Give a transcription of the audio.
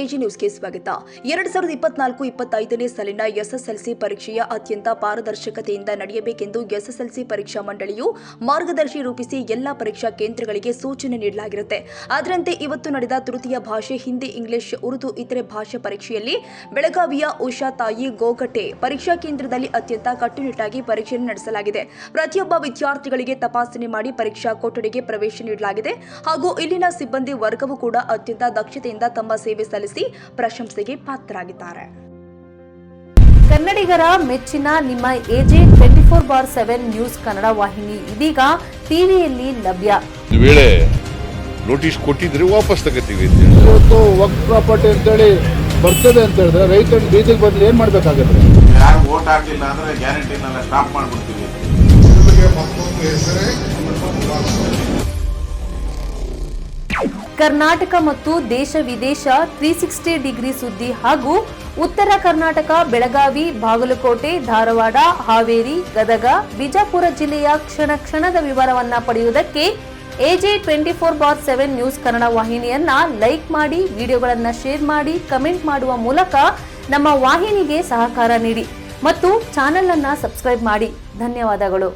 AG ನ್ಯೂಸ್ಗೆ ಸ್ವಾಗತ. 2024-25ನೇ ಸಾಲಿನ ಎಸ್ಎಸ್ಎಲ್ಸಿ ಪರೀಕ್ಷೆಯ ಅತ್ಯಂತ ಪಾರದರ್ಶಕತೆಯಿಂದ ನಡೆಯಬೇಕೆಂದು ಎಸ್ಎಸ್ಎಲ್ಸಿ ಪರೀಕ್ಷಾ ಮಂಡಳಿಯು ಮಾರ್ಗದರ್ಶಿ ರೂಪಿಸಿ ಎಲ್ಲಾ ಪರೀಕ್ಷಾ ಕೇಂದ್ರಗಳಿಗೆ ಸೂಚನೆ ನೀಡಲಾಗಿರುತ್ತೆ. ಅದರಂತೆ ಇವತ್ತು ನಡೆದ ತೃತೀಯ ಭಾಷೆ ಹಿಂದಿ, ಇಂಗ್ಲಿಷ್, ಉರ್ದು ಇತರೆ ಭಾಷೆ ಪರೀಕ್ಷೆಯಲ್ಲಿ ಬೆಳಗಾವಿಯ ಉಷಾ ತಾಯಿ ಗೋಗಟೆ ಪರೀಕ್ಷಾ ಕೇಂದ್ರದಲ್ಲಿ ಅತ್ಯಂತ ಕಟ್ಟುನಿಟ್ಟಾಗಿ ಪರೀಕ್ಷೆಯನ್ನು ನಡೆಸಲಾಗಿದೆ. ಪ್ರತಿಯೊಬ್ಬ ವಿದ್ಯಾರ್ಥಿಗಳಿಗೆ ತಪಾಸಣೆ ಮಾಡಿ ಪರೀಕ್ಷಾ ಕೊಠಡಿಗೆ ಪ್ರವೇಶ ನೀಡಲಾಗಿದೆ ಹಾಗೂ ಇಲ್ಲಿನ ಸಿಬ್ಬಂದಿ ವರ್ಗವೂ ಕೂಡ ಅತ್ಯಂತ ದಕ್ಷತೆಯಿಂದ ತಮ್ಮ ಸೇವೆ ಸಲ್ಲಿಸಿ ಪ್ರಶಂಸೆಗೆ ಪಾತ್ರರಾಗಿದ್ದಾರೆ. ಕನ್ನಡಿಗರ ಮೆಚ್ಚಿನ ನಿಮ್ಮ ಎಜೆ 24/7 ನ್ಯೂಸ್ ಕನ್ನಡ ವಾಹಿನಿ ಇದೀಗ ಟಿವಿಯಲ್ಲಿ ಲಭ್ಯ. ವೇಳೆ ನೋಟಿಸ್ ಕೊಟ್ಟಿದ್ರೆ ವಾಪಸ್ ತಗೋತೀವಿ. ಇವತ್ತು ವಕ್ಫ್ ಪ್ರಾಪರ್ಟಿ ಅಂತೇಳಿ ಬರ್ತದೆ ಅಂತ ಹೇಳಿದ್ರೆ ರೈತರು ಬೀದಿಗೆ ಬಂದು ಏನ್ ಮಾಡ್ಬೇಕಾಗತ್ತೆ? ಯಾರು ವೋಟ್ ಹಾಕಿಲ್ಲ ಅಂದ್ರೆ ಗ್ಯಾರಂಟಿನೆಲ್ಲ ಸ್ಟಾಪ್ ಮಾಡ್ಬಿಡ್ತೀವಿ. ಕರ್ನಾಟಕ ಮತ್ತು ದೇಶ ವಿದೇಶ 360 ಡಿಗ್ರಿ ಸುದ್ದಿ ಹಾಗೂ ಉತ್ತರ ಕರ್ನಾಟಕ, ಬೆಳಗಾವಿ, ಬಾಗಲಕೋಟೆ, ಧಾರವಾಡ, ಹಾವೇರಿ, ಗದಗ, ಬಿಜಾಪುರ ಜಿಲ್ಲೆಯ ಕ್ಷಣ ಕ್ಷಣದ ವಿವರವನ್ನ ಪಡೆಯುವುದಕ್ಕೆ ಎಜೆ 24/7 ನ್ಯೂಸ್ ಕನ್ನಡ ವಾಹಿನಿಯನ್ನ ಲೈಕ್ ಮಾಡಿ, ವಿಡಿಯೋಗಳನ್ನ ಶೇರ್ ಮಾಡಿ, ಕಮೆಂಟ್ ಮಾಡುವ ಮೂಲಕ ನಮ್ಮ ವಾಹಿನಿಗೆ ಸಹಕಾರ ನೀಡಿ ಮತ್ತು ಚಾನೆಲ್ ಅನ್ನ ಸಬ್ಸ್ಕ್ರೈಬ್ ಮಾಡಿ. ಧನ್ಯವಾದಗಳು.